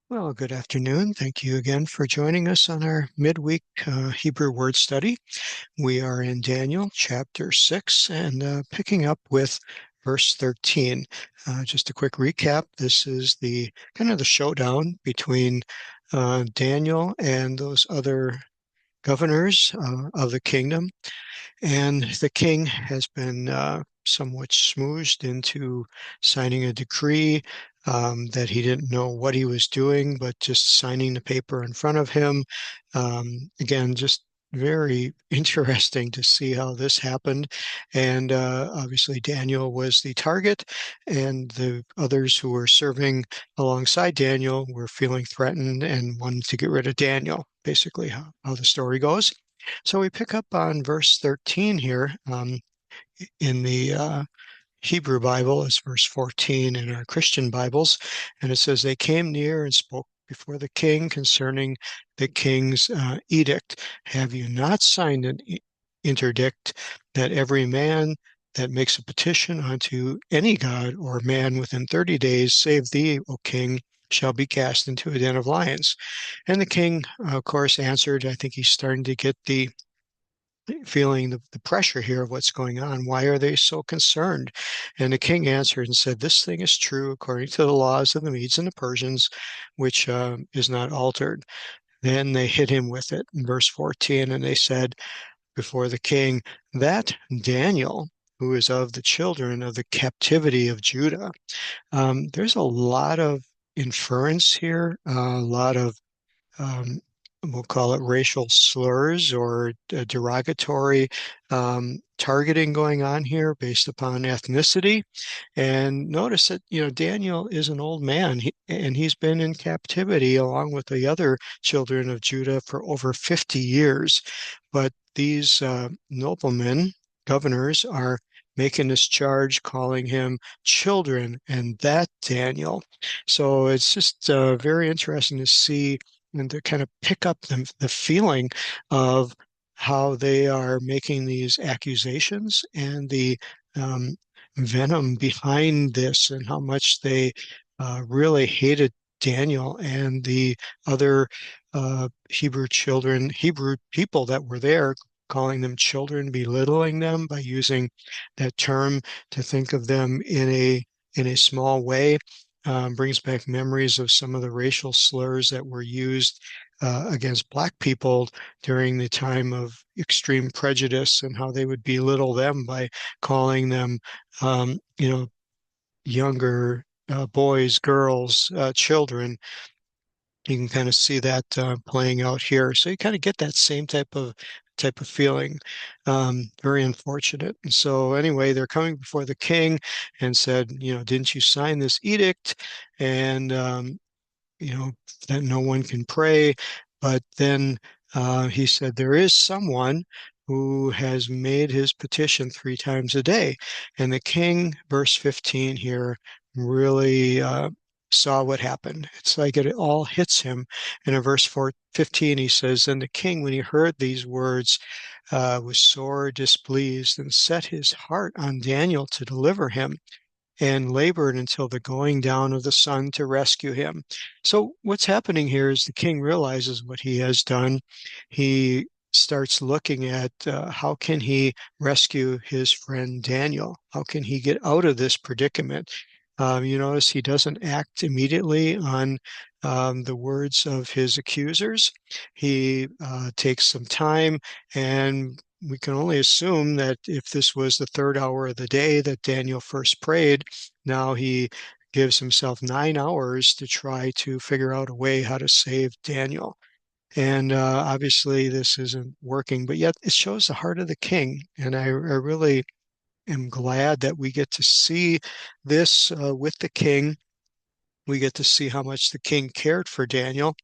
Well, good afternoon. Thank you again for joining us on our midweek Hebrew word study. We are in Daniel chapter 6 and picking up with verse 13. Just a quick recap. This is the kind of the showdown between Daniel and those other governors of the kingdom. And the king has been somewhat smooshed into signing a decree that he didn't know what he was doing, but just signing the paper in front of him. Again, just very interesting to see how this happened. And obviously, Daniel was the target, and the others who were serving alongside Daniel were feeling threatened and wanted to get rid of Daniel, basically, how the story goes. So we pick up on verse 13 here in the Hebrew Bible. It's verse 14 in our Christian Bibles. And it says, they came near and spoke before the king concerning the king's edict. Have you not signed an interdict that every man that makes a petition unto any god or man within 30 days, save thee, O king, shall be cast into a den of lions? And the king, of course, answered. I think he's starting to get the feeling the pressure here of what's going on. Why are they so concerned? And the king answered and said, this thing is true according to the laws of the Medes and the Persians, which is not altered. Then they hit him with it in verse 14, and they said before the king, that Daniel, who is of the children of the captivity of Judah. There's a lot of inference here, a lot of um, we'll call it racial slurs or derogatory targeting going on here based upon ethnicity. And notice that, Daniel is an old man and he's been in captivity along with the other children of Judah for over 50 years. But these noblemen, governors, are making this charge, calling him children, and that Daniel. So it's just very interesting to see and to kind of pick up the feeling of how they are making these accusations and the um, venom behind this and how much they really hated Daniel and the other Hebrew children, Hebrew people that were there, calling them children, belittling them by using that term to think of them in a small way. Brings back memories of some of the racial slurs that were used against Black people during the time of extreme prejudice and how they would belittle them by calling them, younger boys, girls, children. You can kind of see that playing out here. So you kind of get that same type of feeling. Very unfortunate. And so anyway, they're coming before the king and said, didn't you sign this edict? And that no one can pray. But then he said, there is someone who has made his petition 3 times a day. And the king, verse 15 here, really saw what happened. It's like it all hits him. And in verse 15, he says, and the king, when he heard these words, was sore displeased and set his heart on Daniel to deliver him and labored until the going down of the sun to rescue him. So what's happening here is the king realizes what he has done. He starts looking at how can he rescue his friend Daniel? How can he get out of this predicament? You notice he doesn't act immediately on the words of his accusers. He takes some time, and we can only assume that if this was the third hour of the day that Daniel first prayed, now he gives himself 9 hours to try to figure out a way how to save Daniel. And obviously, this isn't working, but yet it shows the heart of the king. And I really am glad that we get to see this with the king. We get to see how much the king cared for Daniel,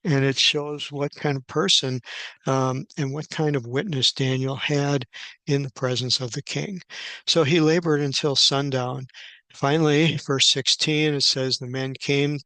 and it shows what kind of person and what kind of witness Daniel had in the presence of the king. So he labored until sundown. Finally, verse 16, it says, the men came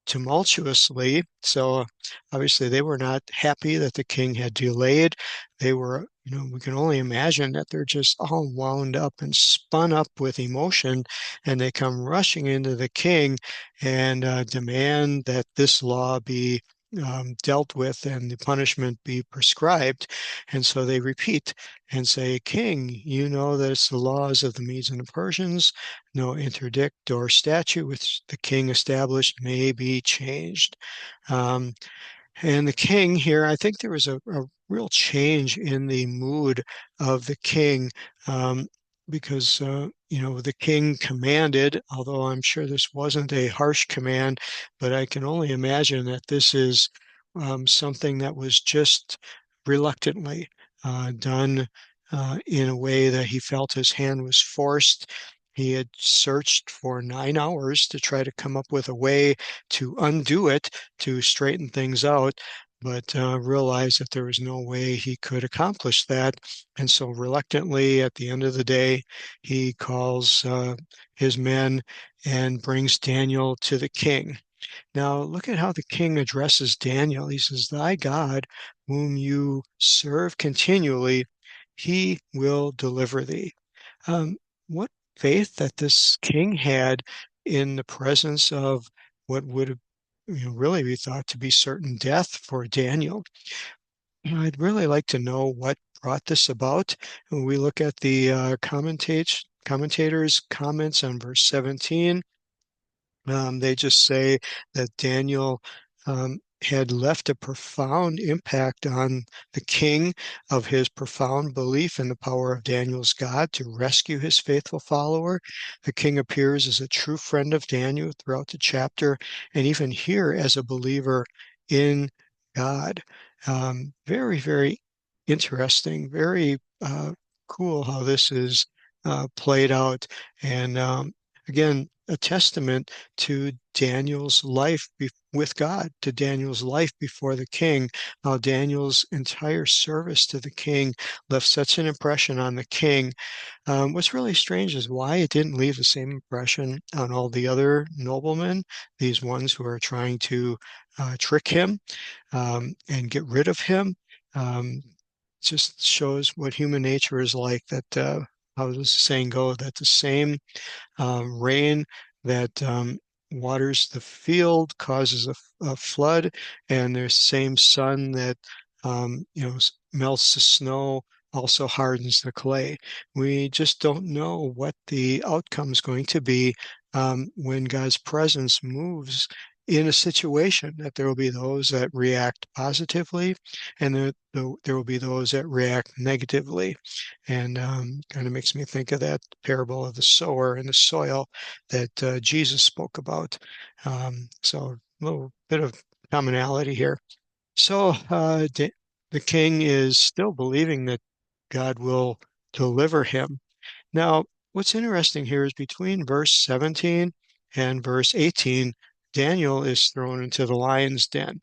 tumultuously. So obviously, they were not happy that the king had delayed. They were we can only imagine that they're just all wound up and spun up with emotion, and they come rushing into the king and demand that this law be dealt with and the punishment be prescribed. And so they repeat and say, King, you know that it's the laws of the Medes and the Persians. No interdict or statute which the king established may be changed. Um, and the king here, I think there was a real change in the mood of the king, because, the king commanded, although I'm sure this wasn't a harsh command, but I can only imagine that this is something that was just reluctantly done in a way that he felt his hand was forced. He had searched for 9 hours to try to come up with a way to undo it, to straighten things out, but realized that there was no way he could accomplish that. And so, reluctantly, at the end of the day, he calls his men and brings Daniel to the king. Now, look at how the king addresses Daniel. He says, Thy God, whom you serve continually, he will deliver thee. Um, what faith that this king had in the presence of what would have really be thought to be certain death for Daniel. I'd really like to know what brought this about. When we look at the commentators' comments on verse 17, they just say that Daniel had left a profound impact on the king of his profound belief in the power of Daniel's God to rescue his faithful follower. The king appears as a true friend of Daniel throughout the chapter, and even here as a believer in God. Very, very interesting, very cool how this is played out. And again, a testament to Daniel's life with God, to Daniel's life before the king, how Daniel's entire service to the king left such an impression on the king. What's really strange is why it didn't leave the same impression on all the other noblemen, these ones who are trying to trick him and get rid of him. Um, just shows what human nature is like, that how does the saying go, that the same rain that waters the field causes a flood, and the same sun that melts the snow also hardens the clay. We just don't know what the outcome is going to be when God's presence moves in a situation, that there will be those that react positively, and there will be those that react negatively. And kind of makes me think of that parable of the sower and the soil that Jesus spoke about. So a little bit of commonality here. So the king is still believing that God will deliver him. Now, what's interesting here is between verse 17 and verse 18, Daniel is thrown into the lion's den,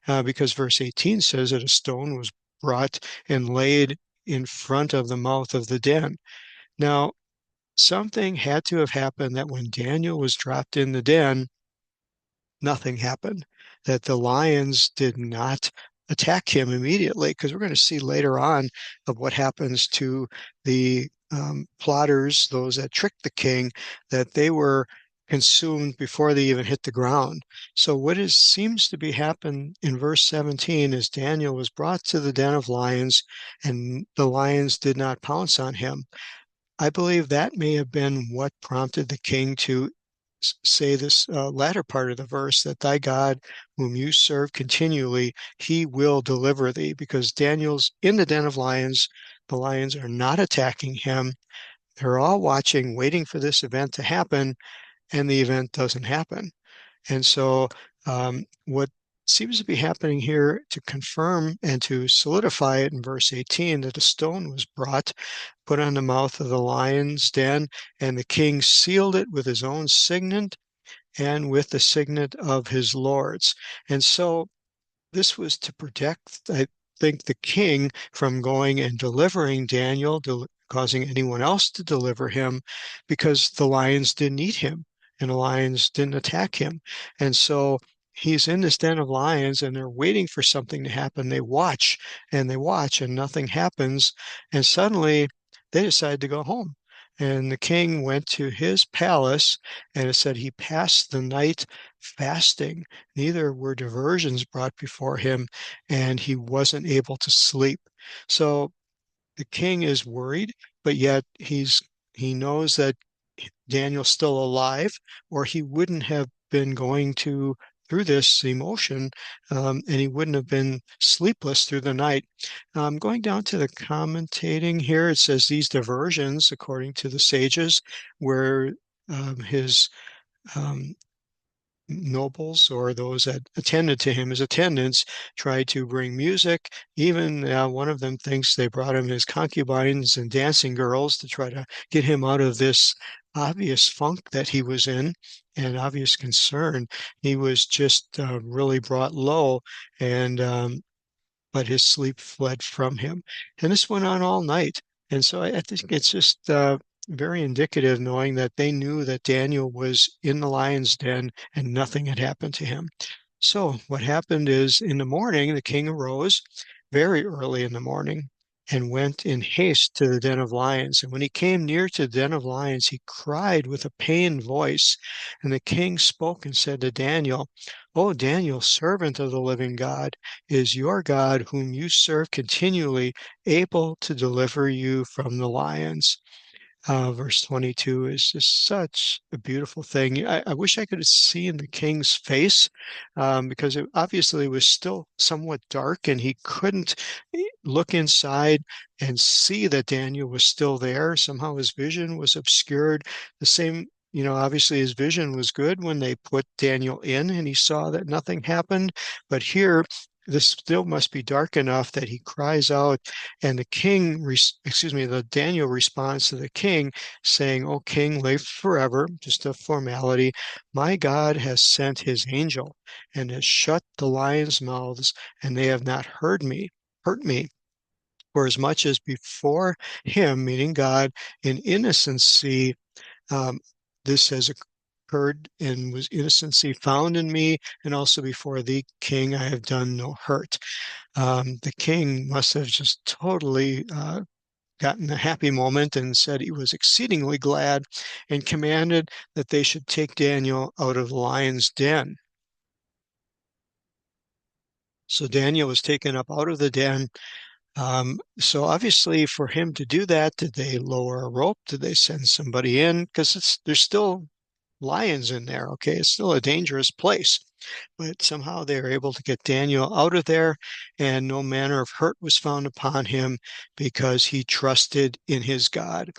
because verse 18 says that a stone was brought and laid in front of the mouth of the den. Now, something had to have happened that when Daniel was dropped in the den, nothing happened, that the lions did not attack him immediately, because we're going to see later on of what happens to the plotters, those that tricked the king, that they were consumed before they even hit the ground. So what seems to be happened in verse 17 is Daniel was brought to the den of lions, and the lions did not pounce on him. I believe that may have been what prompted the king to say this latter part of the verse, that thy God, whom you serve continually, he will deliver thee, because Daniel's in the den of lions. The lions are not attacking him. They're all watching, waiting for this event to happen, and the event doesn't happen. And so, what seems to be happening here to confirm and to solidify it in verse 18, that a stone was brought, put on the mouth of the lion's den, and the king sealed it with his own signet and with the signet of his lords. And so this was to protect, I think, the king from going and delivering Daniel, causing anyone else to deliver him, because the lions didn't eat him and the lions didn't attack him. And so he's in this den of lions and they're waiting for something to happen. They watch and they watch and nothing happens. And suddenly they decide to go home. And the king went to his palace, and it said he passed the night fasting. Neither were diversions brought before him, and he wasn't able to sleep. So the king is worried, but yet he knows that Daniel's still alive, or he wouldn't have been going through this emotion, and he wouldn't have been sleepless through the night. Going down to the commentating here, it says these diversions, according to the sages, were his um, nobles or those that attended to him as attendants tried to bring music. Even one of them thinks they brought him his concubines and dancing girls to try to get him out of this obvious funk that he was in and obvious concern. He was just really brought low, and but his sleep fled from him. And this went on all night. And so I think it's just very indicative knowing that they knew that Daniel was in the lion's den and nothing had happened to him. So what happened is in the morning, the king arose very early in the morning and went in haste to the den of lions. And when he came near to the den of lions, he cried with a pained voice. And the king spoke and said to Daniel, O Daniel, servant of the living God, is your God, whom you serve continually, able to deliver you from the lions? Verse 22 is just such a beautiful thing. I wish I could have seen the king's face, because it obviously was still somewhat dark and he couldn't look inside and see that Daniel was still there. Somehow his vision was obscured. The same, obviously his vision was good when they put Daniel in and he saw that nothing happened. But here, this still must be dark enough that he cries out, and the Daniel responds to the king saying, O king, live forever, just a formality. My God has sent his angel and has shut the lions' mouths, and they have not hurt me. For as much as before him, meaning God, in innocency, um, this has occurred, and was innocency found in me, and also before thee, king, I have done no hurt. The king must have just totally gotten a happy moment and said he was exceedingly glad and commanded that they should take Daniel out of the lion's den. So Daniel was taken up out of the den. So obviously for him to do that, did they lower a rope? Did they send somebody in? Because there's still lions in there. Okay, it's still a dangerous place. But somehow they were able to get Daniel out of there, and no manner of hurt was found upon him because he trusted in his God.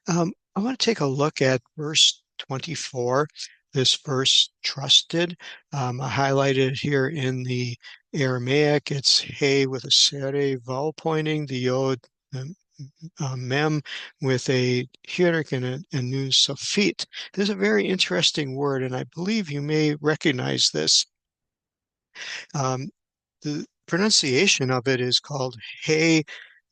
I want to take a look at verse 24. This verse, trusted. I highlighted here in the Aramaic. It's hey with a sere vowel pointing, the yod, mem with a hirik and a nun sofit. This is a very interesting word, and I believe you may recognize this. Um, the pronunciation of it is called hey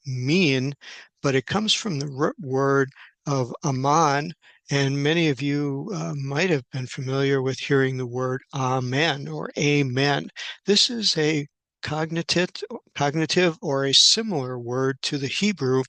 mean, but it comes from the root word of aman, and many of you might have been familiar with hearing the word amen or amen. This is a cognitive or a similar word to the Hebrew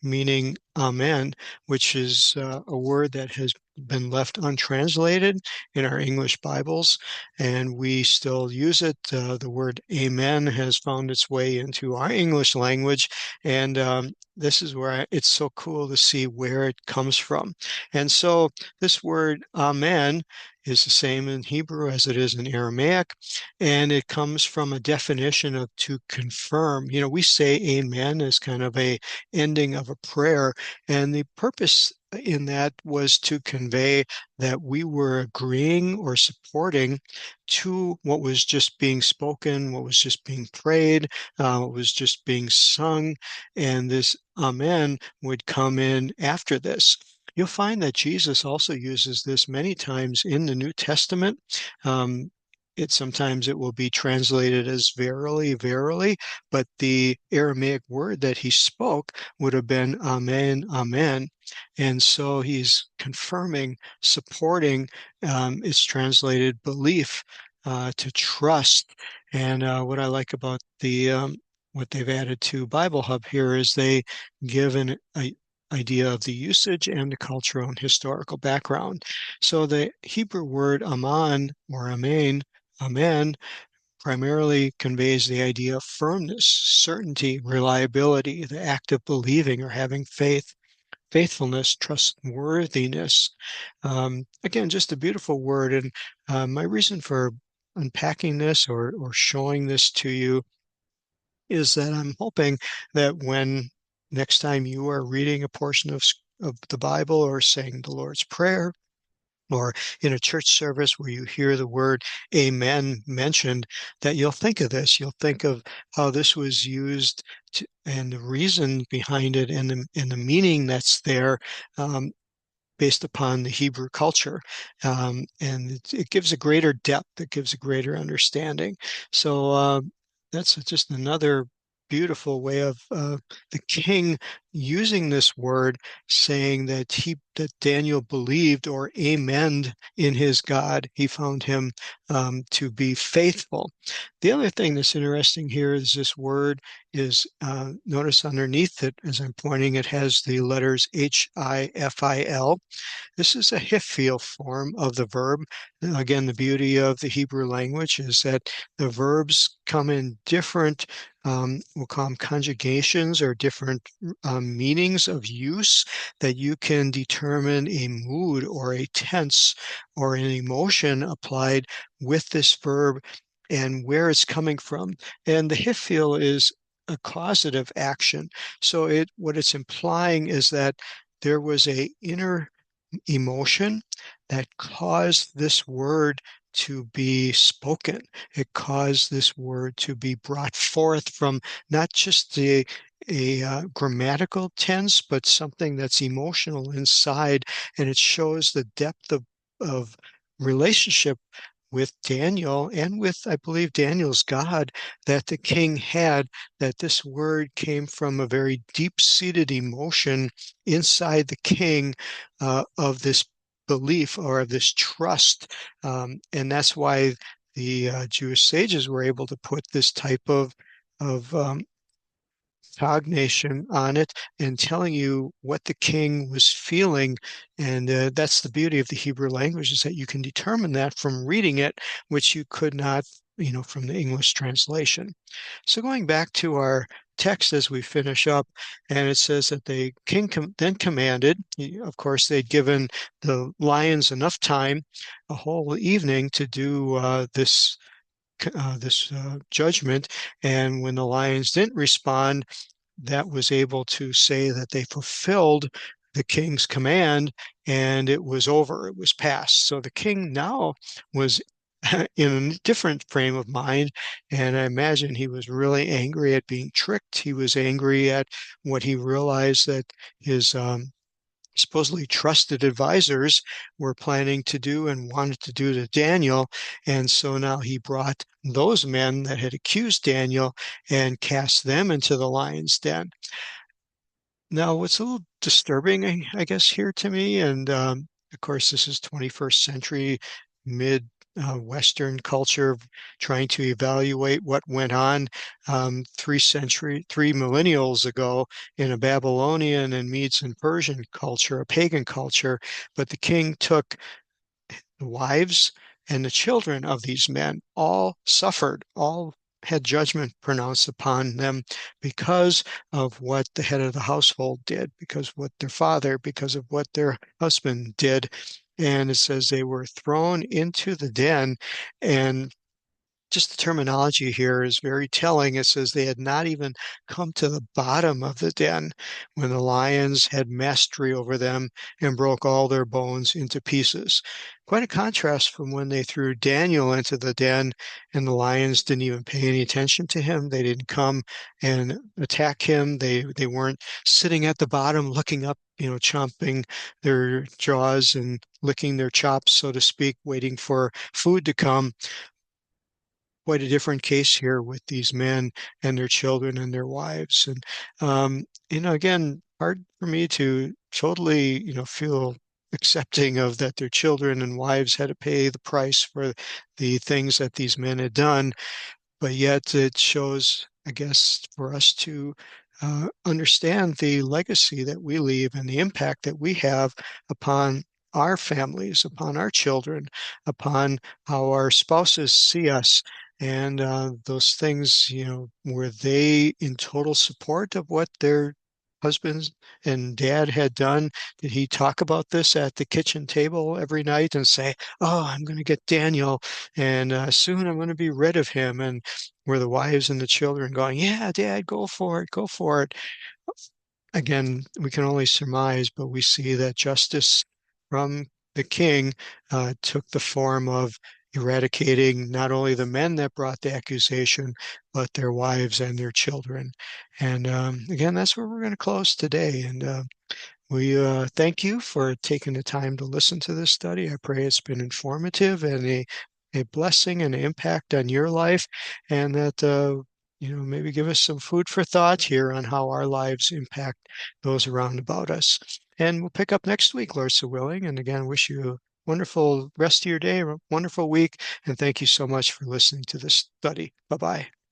meaning amen, which is a word that has been left untranslated in our English Bibles, and we still use it. The word amen has found its way into our English language, and this is where it's so cool to see where it comes from. And so this word amen is the same in Hebrew as it is in Aramaic, and it comes from a definition of to confirm. We say amen as kind of a ending of a prayer, and the purpose in that was to convey that we were agreeing or supporting to what was just being spoken, what was just being prayed, what was just being sung, and this amen would come in after this. You'll find that Jesus also uses this many times in the New Testament. Um, Sometimes it will be translated as verily, verily, but the Aramaic word that he spoke would have been amen, amen. And so he's confirming, supporting, it's translated belief. to trust. And what I like about what they've added to Bible Hub here is they give an idea of the usage and the cultural and historical background. So the Hebrew word aman or amen, primarily conveys the idea of firmness, certainty, reliability, the act of believing or having faith, faithfulness, trustworthiness. Again, just a beautiful word. And my reason for unpacking this or showing this to you is that I'm hoping that when next time you are reading a portion of the Bible or saying the Lord's Prayer, or in a church service where you hear the word amen mentioned, that you'll think of this. You'll think of how this was used and the reason behind it and the meaning that's there, um, based upon the Hebrew culture. And it gives a greater depth, it gives a greater understanding. So that's just another beautiful way of the king using this word, saying that Daniel believed or amened in his God. He found him to be faithful. The other thing that's interesting here is this word is notice underneath it, as I'm pointing, it has the letters Hifil. This is a Hifil form of the verb. Again, the beauty of the Hebrew language is that the verbs come in different, we'll call them conjugations or different meanings of use, that you can determine a mood or a tense or an emotion applied with this verb and where it's coming from. And the Hifil is a causative action. So what it's implying is that there was a inner emotion that caused this word to be spoken. It caused this word to be brought forth from not just a grammatical tense, but something that's emotional inside, and it shows the depth of relationship with Daniel and with, I believe, Daniel's God that the king had, that this word came from a very deep-seated emotion inside the king, of this belief or of this trust. And that's why the Jewish sages were able to put this type of cognation on it and telling you what the king was feeling. And that's the beauty of the Hebrew language, is that you can determine that from reading it, which you could not, from the English translation. So going back to our text as we finish up, and it says that the king then commanded, of course, they'd given the lions enough time, a whole evening, to do this judgment. And when the lions didn't respond, that was able to say that they fulfilled the king's command and it was over, it was passed. So the king now was in a different frame of mind, and I imagine he was really angry at being tricked. He was angry at what he realized that his supposedly trusted advisors were planning to do and wanted to do to Daniel. And so now he brought those men that had accused Daniel and cast them into the lion's den. Now, what's a little disturbing, I guess, here to me, and of course, this is 21st century mid Western culture trying to evaluate what went on 3 millennials ago in a Babylonian and Medes and Persian culture, a pagan culture. But the king took the wives and the children of these men, all suffered, all had judgment pronounced upon them because of what the head of the household did, because of what their husband did. And it says they were thrown into the den, and just the terminology here is very telling. It says they had not even come to the bottom of the den when the lions had mastery over them and broke all their bones into pieces. Quite a contrast from when they threw Daniel into the den and the lions didn't even pay any attention to him. They didn't come and attack him. They weren't sitting at the bottom looking up, chomping their jaws and licking their chops, so to speak, waiting for food to come. Quite a different case here with these men and their children and their wives. And, again, hard for me to totally, feel accepting of that their children and wives had to pay the price for the things that these men had done. But yet it shows, I guess, for us to understand the legacy that we leave and the impact that we have upon our families, upon our children, upon how our spouses see us. And those things, were they in total support of what their husbands and dad had done? Did he talk about this at the kitchen table every night and say, "Oh, I'm going to get Daniel, and soon I'm going to be rid of him"? And were the wives and the children going, "Yeah, Dad, go for it, go for it"? Again, we can only surmise, but we see that justice from the king took the form of eradicating not only the men that brought the accusation, but their wives and their children. And again, that's where we're going to close today. And we thank you for taking the time to listen to this study. I pray it's been informative and a blessing and an impact on your life, and that maybe give us some food for thought here on how our lives impact those around about us. And we'll pick up next week, Lord so willing. And again, wish you a wonderful rest of your day, a wonderful week, and thank you so much for listening to this study. Bye bye.